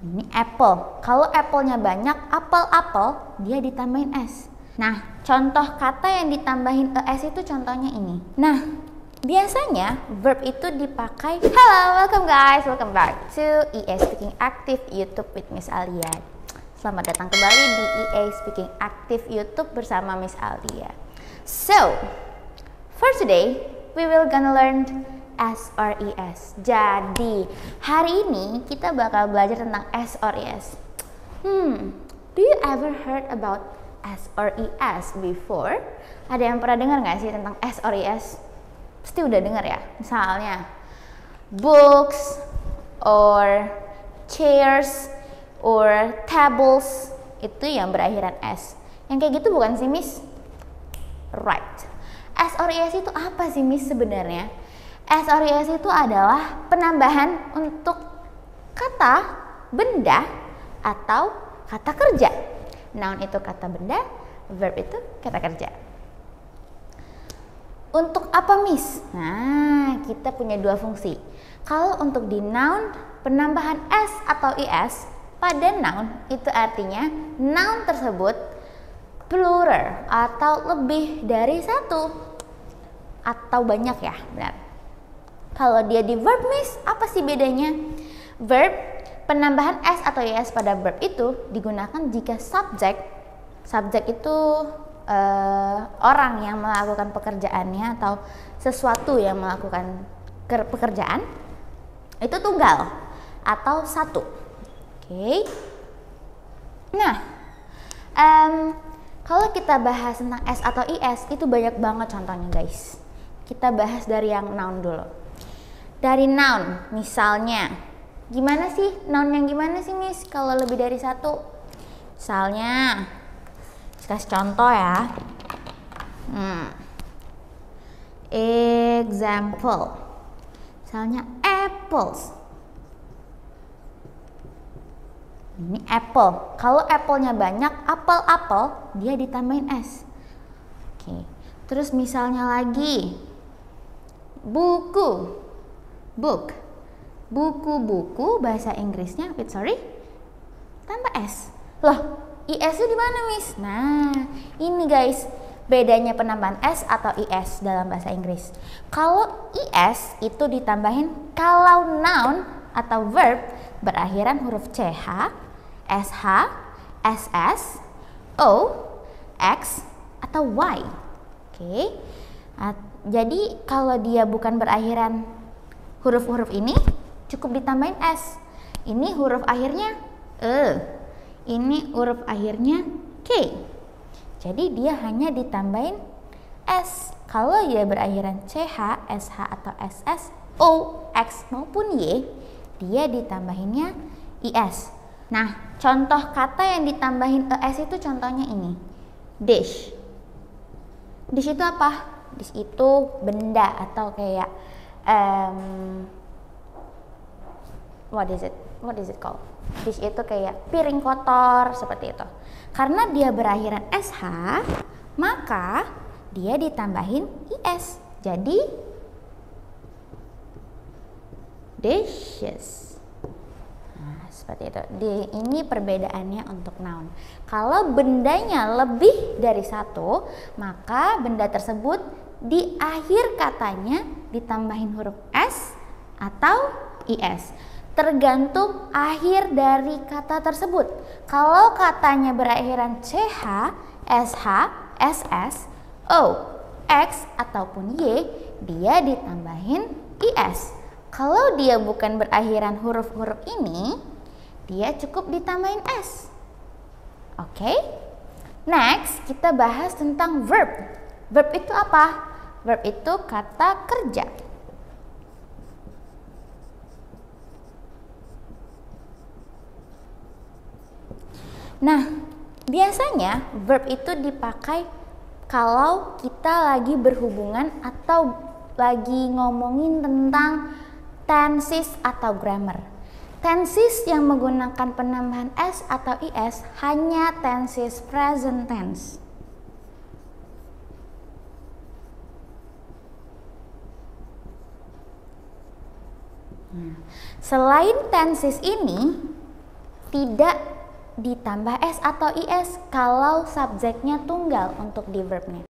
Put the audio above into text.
Ini apple. Kalau apple-nya banyak, apel-apel, dia ditambahin s. Nah, contoh kata yang ditambahin es itu contohnya ini. Nah, biasanya verb itu dipakai. Hello, welcome guys, welcome back to EA Speaking Active YouTube with Miss Alia. Selamat datang kembali di EA Speaking Active YouTube bersama Miss Alia. So, for today, we will gonna learn S or ES. Jadi, hari ini kita bakal belajar tentang S or ES. Do you ever heard about S or ES before? Ada yang pernah dengar nggak sih tentang S or ES? Pasti udah dengar ya. Misalnya, books, or chairs, or tables, itu yang berakhiran S. Yang kayak gitu bukan sih, Miss? Right. S or ES itu apa sih, Miss, sebenarnya? S or ES itu adalah penambahan untuk kata, benda, atau kata kerja. Noun itu kata benda, verb itu kata kerja. Untuk apa, Miss? Nah, kita punya dua fungsi. Kalau untuk di noun, penambahan S atau ES pada noun itu artinya noun tersebut plural atau lebih dari satu atau banyak ya, benar. Kalau dia di verb, Miss, apa sih bedanya? Verb, penambahan S atau ES pada verb itu digunakan jika subjek itu orang yang melakukan pekerjaannya atau sesuatu yang melakukan pekerjaan itu tunggal atau satu. Oke. Nah, kalau kita bahas tentang S atau ES itu banyak banget contohnya, guys. Kita bahas dari yang noun dulu. Dari noun, misalnya, gimana sih noun yang gimana sih, Miss? Kalau lebih dari satu, misalnya, kasih contoh ya. Example, misalnya apples. Ini apple. Kalau apple-nya banyak, apel-apel, dia ditambahin s. Oke. Terus misalnya lagi, buku. Book, buku-buku bahasa Inggrisnya, tambah s. Loh, is itu di mana, Miss? Nah, ini guys, bedanya penambahan s atau is dalam bahasa Inggris. Kalau is itu ditambahin kalau noun atau verb berakhiran huruf ch, sh, ss, o, x, atau y. Oke. Jadi kalau dia bukan berakhiran huruf-huruf ini cukup ditambahin s. Ini huruf akhirnya e. Ini huruf akhirnya k. Jadi dia hanya ditambahin s. Kalau dia berakhiran ch, sh, atau ss, o, x maupun y, dia ditambahinnya is. Nah, contoh kata yang ditambahin es itu contohnya ini. Dish. Dish itu apa? Dish itu benda atau kayak what is it called? Dish itu kayak piring kotor seperti itu. Karena dia berakhiran sh, maka dia ditambahin is. Jadi dishes. Nah, seperti itu. Ini perbedaannya untuk noun. Kalau bendanya lebih dari satu, maka benda tersebut di akhir katanya ditambahin huruf s atau is. Tergantung akhir dari kata tersebut. Kalau katanya berakhiran ch, sh, ss, o, x, ataupun y, dia ditambahin is. Kalau dia bukan berakhiran huruf-huruf ini, dia cukup ditambahin s. Oke? Next, kita bahas tentang verb. Verb itu apa? Verb itu kata kerja. Nah, biasanya verb itu dipakai kalau kita lagi berhubungan atau lagi ngomongin tentang tenses atau grammar. Tenses yang menggunakan penambahan s atau is hanya tenses present tense. Selain tenses ini, tidak ditambah s atau is kalau subjeknya tunggal untuk di verbnya.